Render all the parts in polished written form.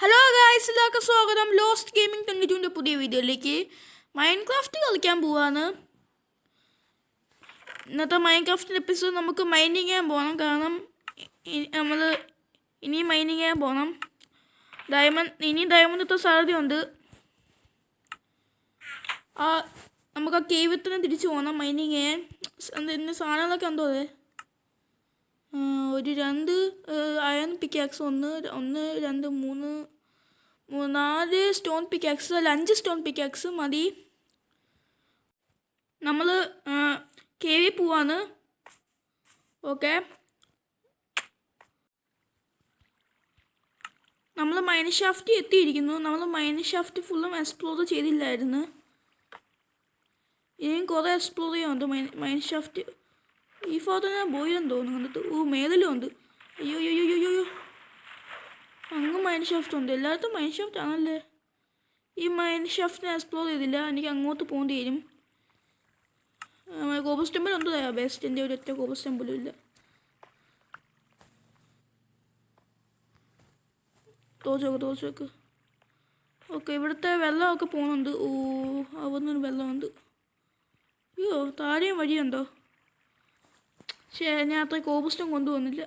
Hello guys, എല്ലാവർക്കും സ്വാഗതം lost gaming 22ൻ്റെ പുതിയ വീഡിയോയിലേക്ക്. മൈൻക്രാഫ്റ്റ് കളിക്കാൻ പോവാണ്. ഇന്നത്തെ മൈൻക്രാഫ്റ്റിൻ്റെ എപ്പിസോഡ് നമുക്ക് മൈനിങ് ചെയ്യാൻ പോകണം. കാരണം നമ്മൾ ഇനി മൈനിങ് ചെയ്യാൻ പോകണം. ഡയമണ്ട് എത്ര സാധ്യതയുണ്ട്. നമുക്ക് ആ കേവത്തിന് തിരിച്ചു പോകണം മൈനിങ് ചെയ്യാൻ. എന്തെങ്കിലും സാധനങ്ങളൊക്കെ എന്തോ അതെ ഒരു 2 അയൺ പിക്കാക്സ്, 1 2 3 4 സ്റ്റോൺ പിക്കാക്സ്, അല്ല 5 സ്റ്റോൺ പിക്കാക്സ് മതി. നമ്മൾ കേവിൽ പോവാണ്. ഓക്കെ, നമ്മൾ മൈൻ ഷാഫ്റ്റ് എത്തിയിരിക്കുന്നു. നമ്മൾ മൈൻ ഷാഫ്റ്റ് ഫുള്ളും എക്സ്പ്ലോർ ചെയ്തില്ലായിരുന്നു. ഇനിയും കുറേ എക്സ്പ്ലോർ ചെയ്യാനുണ്ട് മൈൻ ഷാഫ്റ്റ്. ഈ ഭാഗത്ത് ഞാൻ പോയെന്ന് തോന്നുന്നു. കണ്ടിട്ട് മേതലും ഉണ്ട്. അയ്യോ അയ്യോ അയ്യോ അയ്യോ, അങ്ങ് മൈൻ ഷാഫ്റ്റ് ഉണ്ട്. എല്ലായിടത്തും മൈൻ ഷാഫ്റ്റ് ആണല്ലേ. ഈ മൈൻ ഷാഫ്റ്റിനെ എക്സ്പ്ലോർ ചെയ്തില്ല. എനിക്ക് അങ്ങോട്ട് പോകേണ്ടി വരും. കോബസ് ടെമ്പിൾ ഉണ്ട്. ബെസ്റ്റിൻ്റെ ഒരൊറ്റ കോബസ് ടെമ്പിളും ഇല്ല. തോച്ചോക്ക്. ഓക്കെ, ഇവിടുത്തെ വെള്ളമൊക്കെ പോകുന്നുണ്ട്. അവിടുന്ന് വെള്ളമുണ്ട്. അയ്യോ, താഴെയും വഴിയുണ്ടോ? ഞാൻ അത്ര കോബസ്റ്റം കൊണ്ടുപോകുന്നില്ല.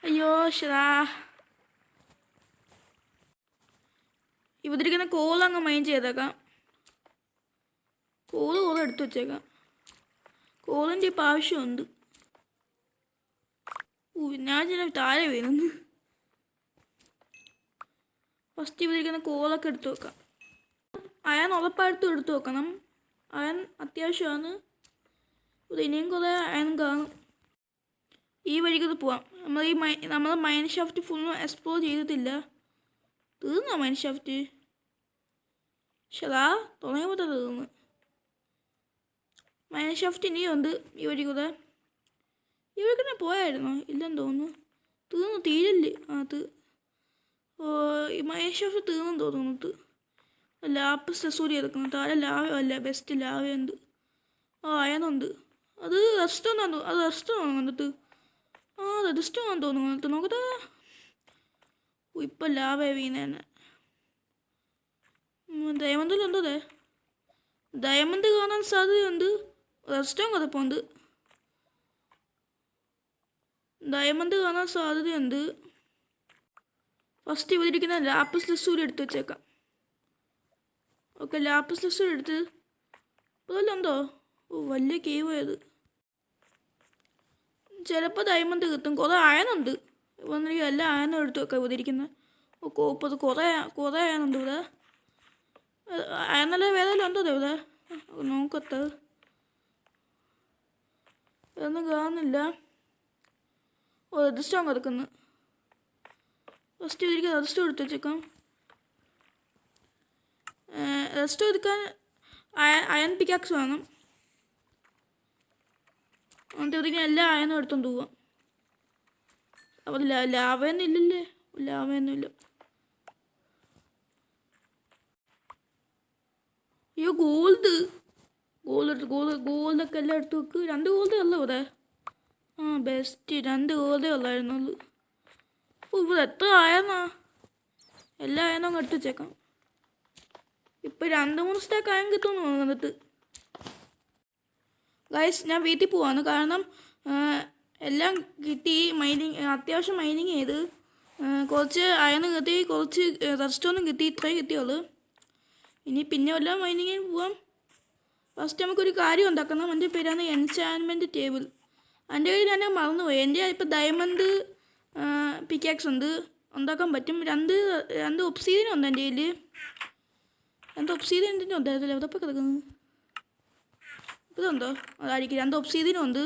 അയ്യോ ശരാ. ഇവിടെ കോൾ അങ്ങ് മൈൻ ചെയ്തേക്കാം. കോള് എടുത്തു വെച്ചേക്കാം. കോളിൻ്റെ ഇപ്പം ആവശ്യമുണ്ട്. ഞാൻ ചില താഴെ വീഴുന്നു. ഫസ്റ്റ് ഇവിടെ കോളൊക്കെ എടുത്തു വെക്കാം. അയൺ ഉറപ്പായിട്ടും എടുത്തു വെക്കണം. അയൺ അത്യാവശ്യമാണ്. ഇനിയും കുറേ അയൺ കാണും. ഈ വഴിക്കത് പോവാം. നമ്മൾ മൈൻ ഷാഫ്റ്റ് ഫുള്ളും എക്സ്പ്ലോർ ചെയ്തിട്ടില്ല. തീർന്നോ മൈൻ ഷാഫ്റ്റ്? ശരാ, തുടങ്ങിയപ്പോൾ തീർന്നു. മൈൻ ഷാഫ്റ്റ് ഇനിയും ഉണ്ട് ഈ വഴി കൂടെ. ഈ വഴി തന്നെ പോയായിരുന്നോ? ഇല്ലെന്ന് തോന്നുന്നു. തീരില്ലേ? ഈ മൈൻ ഷാഫ്റ്റ് തീർന്നെന്ന് തോന്നുന്നു. ലാപ്പിസ് സൂര്യ എടുക്കുന്നു. താഴെ ലാവയല്ല, ബെസ്റ്റ് ലാവയുണ്ട്. അയനുണ്ട്. അത് റെസ്റ്റോറൻ്റ്. അത് റെസ്റ്റോറൻ്റ് കണ്ടിട്ട്. അത് റെസ്റ്റോറൻ്റ് തോന്നുന്നു. നോക്കട്ടെ. ഇപ്പം ലാവ വീണേനെ. ഡയമണ്ടിലുണ്ടോ? ഡയമണ്ട് കാണാൻ സാധ്യതയുണ്ട്. റെസ്റ്റോറൻ്റ് കിടപ്പുണ്ട്. ഡയമണ്ട് കാണാൻ സാധ്യതയുണ്ട്. ഫസ്റ്റ് ഇവിടെ ഇരിക്കുന്ന ലാപ്പിസ് ലസൂരി എടുത്ത് വെച്ചേക്കാം. ഓക്കെ, ലാപ്പിസ് ലസൂരി എടുത്ത് ഇപ്പോഴല്ലോ. വലിയ കേവ് ആയത്. ചിലപ്പോൾ ഡയമണ്ട് കിട്ടും. കുറേ അയനുണ്ട്. വന്നിരിക്കും. എല്ലാ അയനും എടുത്ത് വെക്കാം ഇവിടെ ഇരിക്കുന്നത്. കോപ്പത് കുറേ അയനുണ്ട് ഇവിടെ. അയനല്ല വേറെ ഉണ്ടോ ഇവിടെ? നോക്കത്ത്. ഇതൊന്നും കാണുന്നില്ല. രജിസ്റ്റർ കിടക്കുന്നു. ഫസ്റ്റ് ഇതിരിക്കും രജിസ്റ്റർ എടുത്ത് വെച്ചേക്കാം. രജിസ്റ്റർ എടുക്കാൻ അയൺ പിക്കാക്സ് വേണം. എന്നിട്ട് ഇതിങ്ങനെ എല്ലാ അയനും എടുത്തോണ്ട് പോവാം. അപ്പോൾ ലാവയൊന്നും ഇല്ലല്ലേ? ലാവയൊന്നും ഇല്ല. അയ്യോ, ഗോൾഡൊക്കെ എല്ലാം എടുത്ത് വെക്ക്. 2 ഗോൾഡേ ഉള്ളൂ ഇവിടെ. ബെസ്റ്റ് 2 ഗോൾഡേ ഉള്ളായിരുന്നുള്ളൂ. ഇവിടെ എത്ര ആയെന്നാ? എല്ലാ അയനും അങ്ങ് എടുത്ത് വെച്ചേക്കാം. ഇപ്പം 2-3 സ്റ്റാക്ക് അയൻ കിട്ടുമെന്ന് തോന്നുന്നിട്ട്. ഗൈസ്, ഞാൻ വീട്ടിൽ പോവാണ്. കാരണം എല്ലാം കിട്ടി. അത്യാവശ്യം മൈനിങ് ചെയ്ത് കുറച്ച് അയണ് കിട്ടി, കുറച്ച് റെസ്റ്റോറൻറ്റും കിട്ടി. ഇത്രയും കിട്ടിയുള്ളൂ. ഇനി പിന്നെ വല്ലതും മൈനിങ്ങിന് പോവാം. ഫസ്റ്റ് നമുക്കൊരു കാര്യം ഉണ്ടാക്കണം. എൻ്റെ പേരാണ് എൻചാൻമെൻറ്റ് ടേബിൾ. എൻ്റെ കയ്യിൽ ഞാൻ മറന്നുപോയി. എൻ്റെ ഇപ്പോൾ ഡയമണ്ട് പിക്കാക്സ് ഉണ്ട്, ഉണ്ടാക്കാൻ പറ്റും. 2 ഒബ്സീഡിയൻ ഉണ്ട് എൻ്റെ കയ്യിൽ. 2 ഒബ്സീഡിയൻ എന്തിനും ഉണ്ടായിരുന്നില്ല. എവിടെ ഇപ്പോൾ കിടക്കുന്നത്? ഇതുണ്ടോ? അതായിരിക്കും. 2 ഒബ്സീഡിയനും ഉണ്ട്.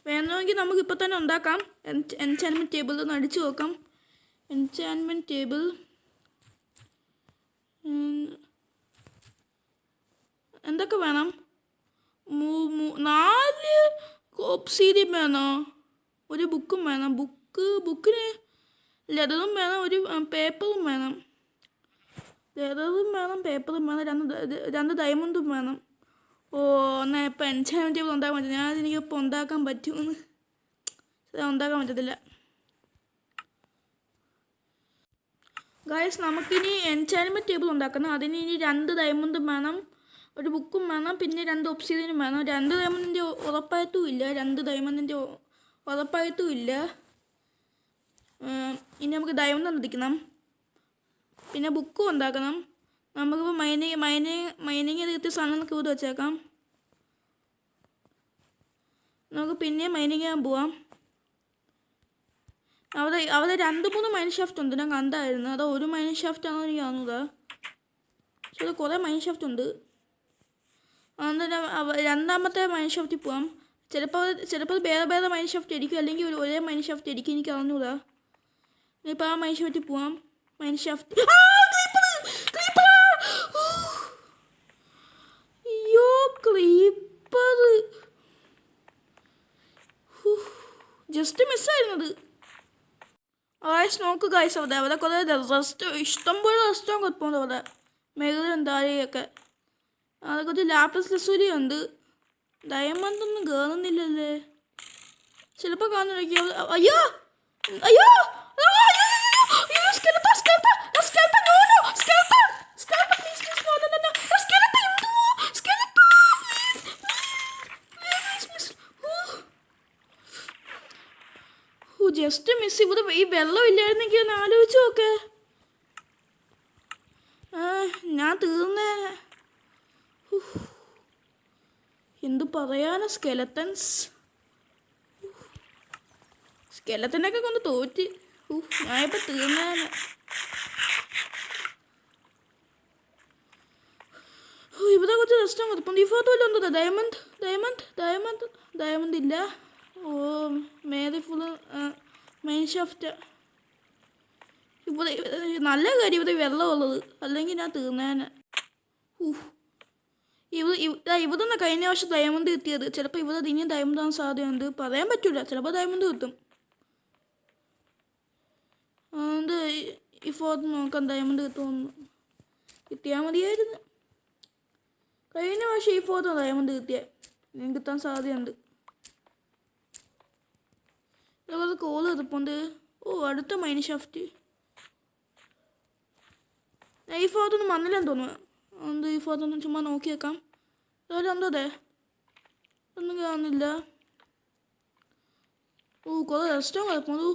വേണമെങ്കിൽ നമുക്ക് ഇപ്പോൾ തന്നെ ഉണ്ടാക്കാം. എൻചാൻമെൻറ്റ് ടേബിൾ ഒന്ന് അടിച്ചു നോക്കാം. എൻചാൻമെൻറ്റ് ടേബിൾ എന്തൊക്കെ വേണം? 4 ഒബ്സീഡിയൻ വേണോ? ഒരു ബുക്കും വേണം. ബുക്കിന് ലെതറും വേണം. ഒരു പേപ്പറും വേണം. ലെതറും വേണം, പേപ്പറും വേണം. 2 ഡയമണ്ടും വേണം. എന്നാൽ ഇപ്പം എൻചാൻമെൻറ്റ് ടേബിൾ ഉണ്ടാക്കാൻ പറ്റും. എനിക്കിപ്പോൾ ഉണ്ടാക്കാൻ പറ്റുമെന്ന് ഉണ്ടാക്കാൻ പറ്റത്തില്ല. ഗൈസ് നമുക്കിനി എൻചാൻമെൻറ്റ് ടേബിൾ ഉണ്ടാക്കണം. അതിന് ഇനി 2 ഡയമണ്ടും വേണം, ഒരു ബുക്കും വേണം, പിന്നെ 2 ഒബ്സിഡിയനും വേണം. 2 ഡയമണ്ടിൻ്റെ ഉറപ്പായിട്ടും ഇല്ല, 2 ഡയമണ്ടിൻ്റെ ഉറപ്പായിട്ടും ഇല്ല. ഇനി നമുക്ക് ഡയമണ്ട് ഉണ്ടാക്കണം, പിന്നെ ബുക്കും ഉണ്ടാക്കണം. നമുക്കിപ്പോൾ മൈനിങ് എടുത്ത് സാധനങ്ങൾക്ക് ഇവിടെ വെച്ചേക്കാം. നമുക്ക് പിന്നെ മൈനിങ് ചെയ്യാൻ പോവാം. അവിടെ 2-3 മൈൻ ഷാഫ്റ്റ് ഉണ്ട്, ഞാൻ കണ്ടായിരുന്നു. അതോ ഒരു മൈൻ ഷാഫ്റ്റ് ആണോ എനിക്ക് കാണുക. പക്ഷേ അത് കുറേ മൈൻ ഷാഫ്റ്റ് ഉണ്ട്. അതുകൊണ്ട് രണ്ടാമത്തെ മൈൻ ഷാഫ്റ്റിൽ പോവാം. ചിലപ്പോൾ വേറെ മൈൻ ഷാഫ്റ്റ് ആയിരിക്കും, അല്ലെങ്കിൽ ഒരേ മൈൻ ഷാഫ്റ്റ് ആയിരിക്കും, എനിക്ക് അറിഞ്ഞൂടാ. ഇനിയിപ്പോൾ ആ മൈൻ ഷാഫ്റ്റിൽ പോവാം. മൈൻ ഷാഫ്റ്റ് അയ്യോ ക്രീപ്പർ ജസ്റ്റ് മിസ്സായിരുന്നത്. ഗൈസ് നോക്ക് ഗൈസ്, അവിടെ കുറേ ഇഷ്ടംപോലെ റെസ്റ്റോറൻറ്റ് കൊടുപ്പുണ്ട്. അവിടെ മേഖലയും താഴെയൊക്കെ അവിടെ കുറച്ച് ലാപ്പിസ് ലസൂരി ഉണ്ട്. ഡയമണ്ട് ഒന്നും കയറുന്നില്ലല്ലേ, ചിലപ്പോൾ കാണുന്നില്ല. അയ്യോ അയ്യോ ജസ്റ്റ് മിസ്. ഇവിടെ ഈ വെള്ളം ഇല്ലായിരുന്നെങ്കിൽ ഒന്ന് ആലോചിച്ച് നോക്ക്, ഞാൻ തീർന്നേ. എന്തു പറയാനാ, സ്കെലത്തനൊക്കെ കൊണ്ട് തോറ്റ്. ഞാനിപ്പോൾ തീർന്നേനെ. ഇവിടെ കുറച്ച് റെസ്റ്റോറൻറ്റ് കൊടുപ്പുണ്ട്. ഈ ഫോട്ടോ വല്ലതും ഉണ്ടോ? ഡയമണ്ട് ഇല്ല. മേലെ ഫുള്ള് മൈൻ ഷാഫ്റ്റ്. ഇവിടെ നല്ല കാര്യം ഇവിടെ വെള്ളമുള്ളത്, അല്ലെങ്കിൽ ഞാൻ തീർന്നേനെ. ഇവിടെ നിന്ന് കഴിഞ്ഞ വർഷം ഡയമണ്ട് കിട്ടിയത്. ചിലപ്പോൾ ഇവിടെ ഇനിയും ഡയമണ്ട് ആവാൻ സാധ്യതയുണ്ട്, പറയാൻ പറ്റില്ല. ചിലപ്പോൾ ഡയമണ്ട് കിട്ടും. അതുകൊണ്ട് ഈ ഫോട്ടോ നോക്കാം, ഡയമണ്ട് കിട്ടുമെന്ന്. കിട്ടിയാൽ മതിയായിരുന്നു. കഴിഞ്ഞ വർഷം ഈ ഫോട്ടോ ഡയമണ്ട് ഇനിയും കിട്ടാൻ സാധ്യതയുണ്ട്. അതുപോലെ കോള് കിടപ്പുണ്ട്. അടുത്ത മൈൻ ഷാഫ്റ്റ്. ഈ ഫോട്ടോ ഒന്നും വന്നില്ലെന്ന് തോന്നുന്നു. അതുകൊണ്ട് ഈ ഫോട്ടോ ഒന്ന് ചുമ്മാ നോക്കി വെക്കാം. അതുപോലെ എന്തോ ഒന്നും കാണുന്നില്ല. കുറേ റെസ്റ്റോറൻറ്റ് കിടപ്പുണ്ട്.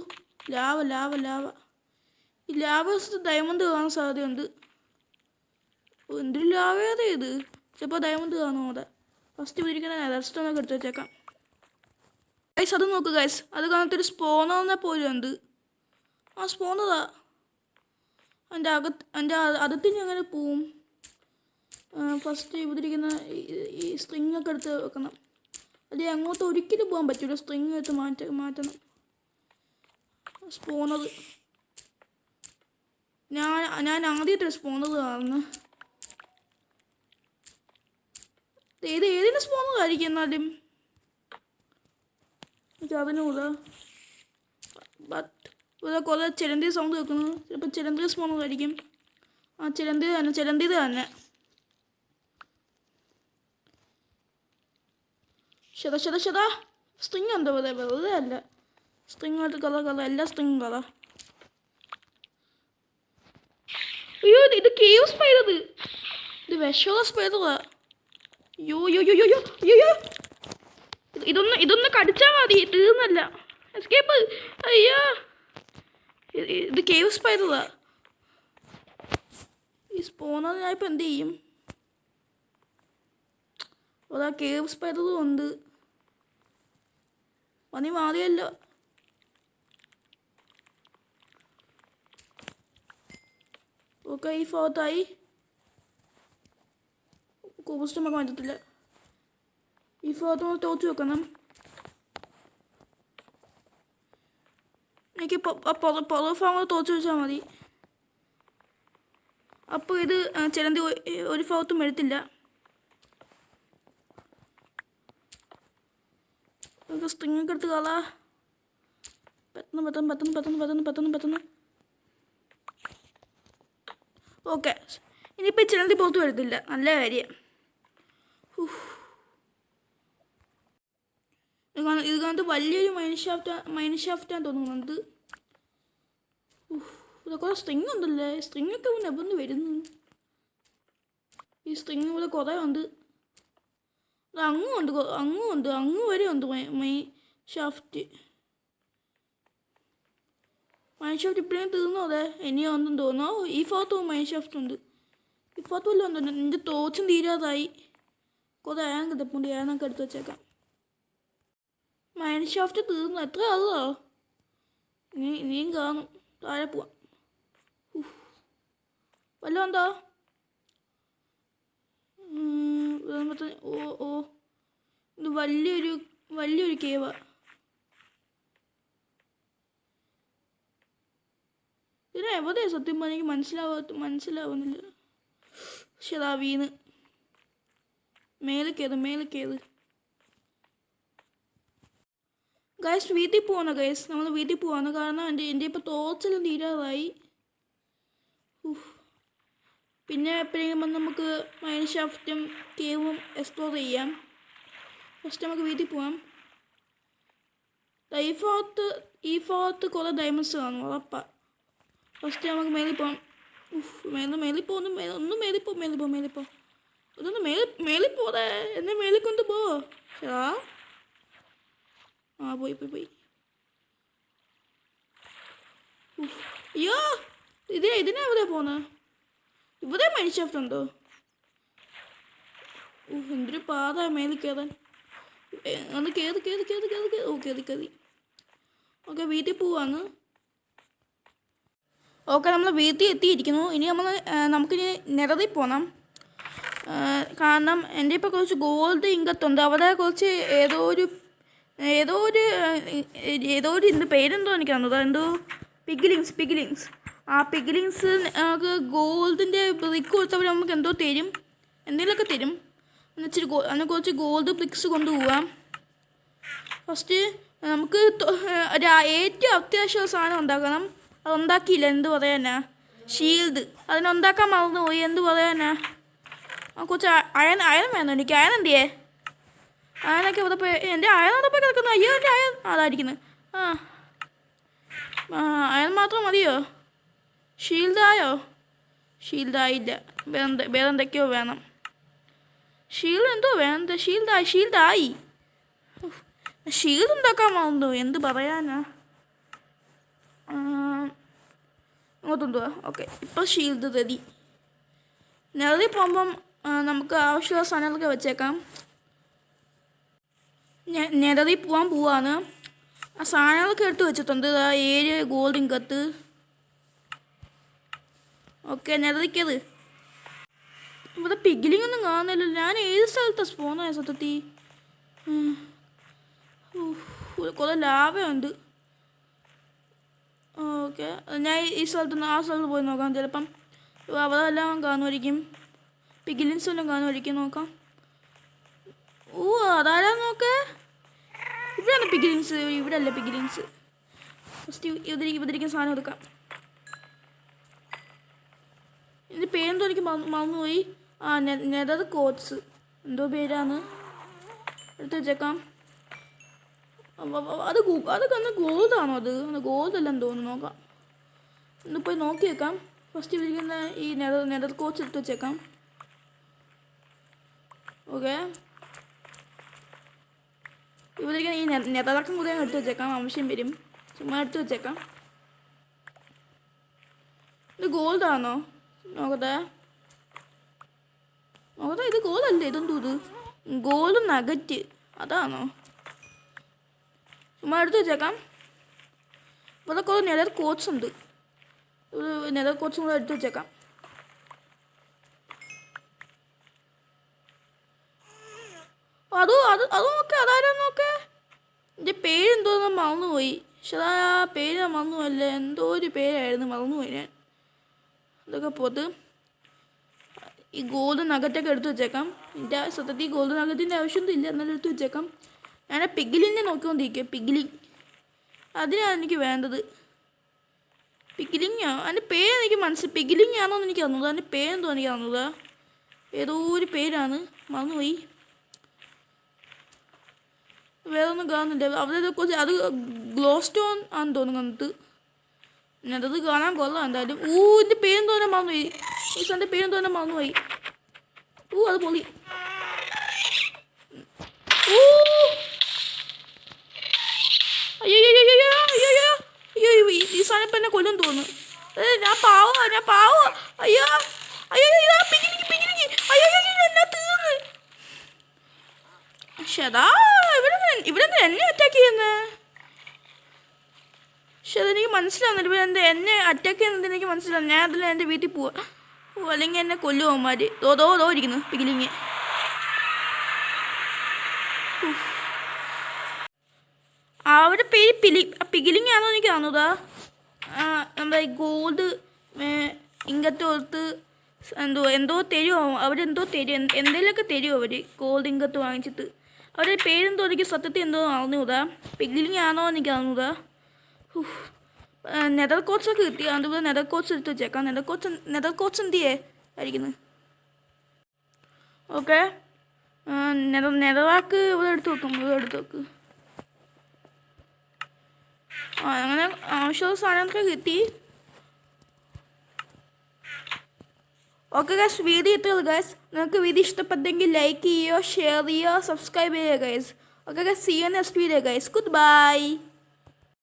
ലാവ ഈ ലാവ ഡയമണ്ട് കാണാൻ സാധ്യതയുണ്ട്. എന്തൊരു ലാവേതാ ഇത്, ചിലപ്പോൾ ഡയമണ്ട് കാണും. അവിടെ ഫസ്റ്റ് വിരിക്കുന്ന റെസ്റ്റോറൻറ്റൊക്കെ എടുത്ത് വെച്ചേക്കാം. ഗൈസ് അത് നോക്ക് ഗൈസ്, അത് കാണത്തൊരു സ്പോണറിനെ പോലെ ഉണ്ട്. ആ സ്പോണറാ. അതിൻ്റെ അകത്തിന് എങ്ങനെ പോവും? ഫസ്റ്റ് ഇവിടെ ഇരിക്കുന്ന ഈ സ്ട്രിങ്ങൊക്കെ എടുത്ത് വെക്കണം. അത് അങ്ങോട്ട് ഒരിക്കലും പോകാൻ പറ്റില്ല, സ്ട്രിങ് എടുത്ത് മാറ്റണം. സ്പോണർ ഞാൻ ആദ്യമായിട്ടൊരു സ്പോണർ കാണുന്നു. ഏതിൻ്റെ സ്പോണർ ആയിരിക്കും എന്നാലും അതിനൂടെ. ബട്ട് ഇവിടെ കുറേ ചിലന്തി സൗണ്ട് കേൾക്കുന്നു. ചിലപ്പോൾ ചിലന്തി സ്പോണർ ആയിരിക്കും. ചിലന്തി തന്നെ. ശത സ്ട്രിങ് എന്താ പറയുക, വെറുതെ അല്ല. സ്ട്രിങ് ആയിട്ട് കളർ എല്ലാ സ്ട്രിങ്ങും കളർ. അയ്യോ ഇത് കേവ് സ്പൈഡർ, ഇത് വിഷമുള്ള സ്പൈഡറാ. അയ്യോ ഇതൊന്ന് കടിച്ചാൽ മതി, തീർന്നല്ല. എസ്കേപ്പ്. അയ്യോ ഇത് കേവ് സ്പൈഡറാ. ഈ സ്പോണർ ഞാനിപ്പോൾ എന്ത് ചെയ്യും? അതാ കേവ് സ്പൈഡറും ഉണ്ട്. പണി മാറിയല്ലോ. ഓക്കെ ഈ ഫോത്തായി. കോസ്റ്റ്യൂമൊക്കെ മാറ്റത്തില്ല. ഈ ഫോട്ടോ തോച്ചു വെക്കണം. എനിക്ക് പുറ ഭാഗങ്ങൾ തോച്ചു വെച്ചാൽ മതി. അപ്പോൾ ഇത് ചിലന്തി ഒരു ഭാഗത്തും എടുത്തില്ല. നമുക്ക് സ്ട്രിങ്ങൊക്കെ എടുത്ത് കളാ. പെട്ടെന്ന്. ഓക്കെ ഇനിയിപ്പോൾ ചിലന്തി പുറത്ത് വരത്തില്ല, നല്ല കാര്യം. ഇത് കാണുന്നത് വലിയൊരു മൈൻ ഷാഫ്റ്റാണ് തോന്നുന്നത്. ഇവിടെ കുറേ സ്ട്രിങ് ഉണ്ടല്ലേ. സ്ട്രിങ്ങൊക്കെ പിന്നെ എവിടെ നിന്ന് വരുന്നു? ഈ സ്ട്രിങ് ഇവിടെ കുറേ ഉണ്ട്. അങ്ങും ഉണ്ട് അങ്ങ് വരെ ഉണ്ട് മൈ ഷാഫ്റ്റ്. മൈൻ ഷാഫ്റ്റ് ഇപ്പോഴേക്കും തീർന്നോ? അതെ ഇനിയോ ഉണ്ടെന്ന് തോന്നുന്നു. ഈ ഭാഗത്തും മൈൻ ഷാഫ്റ്റ് ഉണ്ട്. ഈ ഭാഗത്തും വല്ലതും ഉണ്ട്. എൻ്റെ തോച്ചും തീരാതായി. കുറേ അയൺ കിടപ്പുണ്ട്. അയണൊക്കെ എടുത്ത് വെച്ചേക്കാം. മൈൻ ഷാഫ്റ്റ് തീർന്നു. എത്ര അതോ ഇനിയും കാണും. താഴെ പോവാം. വല്ലതും ഉണ്ടോ? ഓ ഇത് വലിയൊരു കേവാ. ഇതിന് എവിടെയാ സത്യം പറഞ്ഞാൽ എനിക്ക് മനസ്സിലാവുന്നില്ല. ശരാ വീണ് മേലേക്കേത് ഗൈസ്. വീട്ടിൽ പോവാണ് ഗൈസ്. നമ്മൾ വീട്ടിൽ പോവാണ്. കാരണം എൻ്റെ ഇപ്പോൾ തോച്ചെല്ലാം തീരാതായി. പിന്നെ എപ്പോഴെങ്കിലും വന്ന് നമുക്ക് മൈൻ ഷാഫ്റ്റും കേവും എക്സ്പ്ലോർ ചെയ്യാം. ഫസ്റ്റ് നമുക്ക് വീട്ടിൽ പോവാം. ഈ ഭാഗത്ത് കുറേ ഡയമണ്ട്സ് കാണും ഉറപ്പാ. ഫസ്റ്റ് നമുക്ക് മേലിൽ പോവാം. ഇതൊന്ന് മേലിൽ പോതേ. എന്നെ മേലിൽ കൊണ്ട് പോ. പോയി അയ്യോ ഇതിനെ എവിടെ പോന്നെ? ഇവിടെ മൈൻ ഷാഫ്റ്റ് ഉണ്ടോ? എന്തൊരു പാത മേലിൽ കയറാൻ. ഒന്ന് കയറി. കയറി. ഓക്കെ വീട്ടിൽ പോവാന്ന്. ഓക്കെ നമ്മൾ വീട്ടിൽ എത്തിയിരിക്കുന്നു. ഇനി നമുക്കിനി നെററിൽ പോകണം. കാരണം എൻ്റെ ഇപ്പോൾ കുറച്ച് ഗോൾഡ് ഇങ്കത്തുണ്ട്. അവിടെ കുറച്ച് ഏതോ ഒരു ഇതിൻ്റെ പേരെന്തോ എനിക്ക് തന്നത്. എന്തോ പിഗ്ലിങ്സ്. ആ പിഗ്ലിങ്സ് നമുക്ക് ഗോൾഡിൻ്റെ ബ്രിക്ക് കൊടുത്തവർ നമുക്ക് എന്തോ തരും. എന്തെങ്കിലുമൊക്കെ തരും. അതിന് കുറച്ച് ഗോൾഡ് ബ്രിക്സ് കൊണ്ടുപോവാം. ഫസ്റ്റ് നമുക്ക് ഏറ്റവും അത്യാവശ്യമുള്ള സാധനം ഉണ്ടാക്കണം. അതുണ്ടാക്കിയില്ല. എന്ത് പറയാനാ? ഷീൽഡ്. അതിനുണ്ടാക്കാൻ മറന്നുപോയി. എന്ത് പറയാനാ? കുറച്ച് അയൺ വേണം എനിക്ക്. അയൺ എന്തിയേ? അയണൊക്കെ ഇവിടെ പോയി. എൻ്റെ അയണോടെ പോയി കിടക്കുന്നു. അയ്യോ എൻ്റെ അയൺ അതായിരിക്കുന്നു. അയൺ മാത്രം മതിയോ? ഷീൽഡായോ? ഷീൽഡായില്ല. വേറെ എന്തൊക്കെയോ വേണം. ഷീൽഡ് എന്തോ വേണം. ഷീൽഡായി. ഷീൽഡ് ഉണ്ടാക്കാൻ മറന്നു. എന്ത് പറയാനാ? ഇങ്ങോട്ടുണ്ടോ? ഓക്കെ ഇപ്പോൾ ഷീൽഡ് റെഡി. നെററിൽ പോകുമ്പം നമുക്ക് ആവശ്യമുള്ള സാധനങ്ങളൊക്കെ വെച്ചേക്കാം. നെററിൽ പോവാണ്. ആ സാധനങ്ങളൊക്കെ എടുത്ത് വെച്ചിട്ടുണ്ട്. 7 ഗോൾഡ് ഇങ്കത്ത്. ഓക്കെ നെററിക്കത്. ഇവിടെ പിഗ്ലിംഗ് ഒന്നും കാണുന്നില്ലല്ലോ. ഞാൻ ഏത് സ്ഥലത്താണ് സ്പോണായ സത്യത്തിൽ? കുറേ ലാഭയുണ്ട്. ഓക്കെ ഞാൻ ഈ സ്ഥലത്തുനിന്ന് ആ സ്ഥലത്ത് പോയി നോക്കാം. ചിലപ്പം അവിടെ എല്ലാം കാണുമായിരിക്കും. പിഗ്ലിൻസ് എല്ലാം കാണുമായിരിക്കും. നോക്കാം. അതാരാ നോക്കേ? ഇവിടെയാണ് പിഗ്ലിൻസ്. ഇവിടെ അല്ലേ പിഗ്ലിൻസ്. ഫസ്റ്റ് ഇവിടിരിക്കുന്ന സാധനം എടുക്കാം. ഇതിൻ്റെ പേരെന്തോ എനിക്ക് മറന്നുപോയി. നെതർ കോട്ട്സ് എന്തോ പേരാണ്. എടുത്ത് വെച്ചേക്കാം. അതൊക്കെ ഒന്ന് ഗോൾഡാണോ? അത് ഗോൾഡല്ലെന്ന് തോന്നുന്നു. നോക്കാം. ഒന്ന് പോയി നോക്കി വെക്കാം. ഫസ്റ്റ് ഇരിക്കുന്ന ഈ നെതർ കോട്ട്സ് എടുത്ത് വെച്ചേക്കാം. ഓക്കെ ഇവിടെ ഈ നെതറക്കം കൂടെ എടുത്ത് വെച്ചേക്കാം. ആവശ്യം വരും. ചുമ്മാ എടുത്ത് വെച്ചേക്കാം. ഇത് ഗോൾഡാണോ? നോക്കട്ടെ. ഇത് ഗോൾഡല്ലേ? ഇതെന്തോ ഇത്? ഗോൾഡ് നഗറ്റ് അതാണോ? ചുമ്മാ എടുത്ത് വെച്ചേക്കാം. ഇവിടെ കുറേ നെതർ കോട്ട്സ് ഉണ്ട്. നെതർ കോട്ട്സും കൂടെ എടുത്ത് വെച്ചേക്കാം. അത് നോക്കേ. അതാരാ നോക്കേ? എൻ്റെ പേരെന്തോന്നും മറന്നുപോയി. പക്ഷെ ആ പേര് മറന്നുപോയല്ലേ. എന്തോ ഒരു പേരായിരുന്നു. മറന്നുപോയി ഞാൻ. ഇതൊക്കെ പോത്ത് ഈ ഗോൾഡ് നഗറ്റൊക്കെ എടുത്ത് വെച്ചേക്കാം. എൻ്റെ സത്യത്തിൽ ഗോൾഡ് നഗറ്റിൻ്റെ ആവശ്യമൊന്നും ഇല്ല. എന്നാലും എടുത്ത് വെച്ചേക്കാം. ഞാൻ പിഗ്ലിനെ നോക്കിക്കൊണ്ടിരിക്കുക. പിഗ്ലിങ് അതിനാണ് എനിക്ക് വേണ്ടത്. പിഗ്ലിങ്ങോ? അതിൻ്റെ പേരെനിക്ക് പിഗ്ലിങ് ആണോ എന്ന് എനിക്ക് തന്നത്. അതിൻ്റെ പേരെന്തോ എനിക്ക് തന്നത്. ഏതോ ഒരു പേരാണ്. മറന്നുപോയി. വേറെ ഒന്നും കാണുന്നില്ല. അവിടെ കുറച്ച് അത് ഗ്ലോ സ്റ്റോൺ ആണെന്ന് തോന്നുന്നത്. നെതർ കാണാൻ കൊള്ളാം എന്തായാലും. ഇതിൻ്റെ പേരും തോന്നാൻ മറന്നുപോയി. ഈ സാറിൻ്റെ പേരും തോന്നാൻ മറന്നുപോയി. അത് പൊളി. അയ്യോ ഈ സാധനം ഇപ്പം എന്നെ കൊല്ലും തോന്നുന്നു. ഞാൻ പാവോ. അയ്യോ പിങ്ങിനിക്ക്. അയ്യോ എന്നാ തീർന്ന്. ഷെതാ ഇവിടെ എന്നെ അറ്റാക്ക് ചെയ്യുന്നത്. പക്ഷെ അതെനിക്ക് മനസ്സിലാവുന്നില്ല. ഇവിടെ എന്നെ അറ്റാക്ക് ചെയ്യുന്നത് എനിക്ക് മനസ്സിലാവും. ഞാൻ അതിൽ എൻ്റെ വീട്ടിൽ പോവാ. അല്ലെങ്കിൽ എന്നെ കൊല്ലുവന്മാർ. ദോ ഇരിക്കുന്നു പികിലിങ്. അവരുടെ പേര് പികിലിങ് ആണോ എനിക്ക് കാണുക. നമ്മുടെ ഗോൾഡ് ഇങ്ങനത്തെ കൊടുത്ത് എന്തോ തരുമോ അവരെന്തോ തരും. എന്തെങ്കിലുമൊക്കെ തരുമോ അവർ ഗോൾഡ് ഇങ്ങത്ത് വാങ്ങിച്ചിട്ട്. അവരുടെ പേരെന്തോ എനിക്ക് സത്യത്തിൽ എന്തോ അറിഞ്ഞൂടാ. പികിലിങ് ആണോ എനിക്ക് അറിഞ്ഞൂടാ. നെതർ കോട്ട്സൊക്കെ കിട്ടി. അതുപോലെ നെതർ കോട്ട്സ് എടുത്ത് വെച്ചേക്കാം. നെതർ കോട്ട്സ് എന്തിയേ ആയിരിക്കുന്നു. ഓക്കെ നെതറാക്ക് ഇവിടെ എടുത്ത് വെക്കും. അങ്ങനെ ആവശ്യമുള്ള സാധനമൊക്കെ കിട്ടി. ഓക്കെ ഗൈസ്, വീഡിയോ ഇത്രയുള്ളൂ ഗൈസ്. നിങ്ങൾക്ക് വീഡിയോ ഇഷ്ടപ്പെട്ടെങ്കിൽ ലൈക്ക് ചെയ്യുക, ഷെയർ ചെയ്യുക, സബ്സ്ക്രൈബ് ചെയ്യുക guys. Okay guys, see you next video guys. Good bye.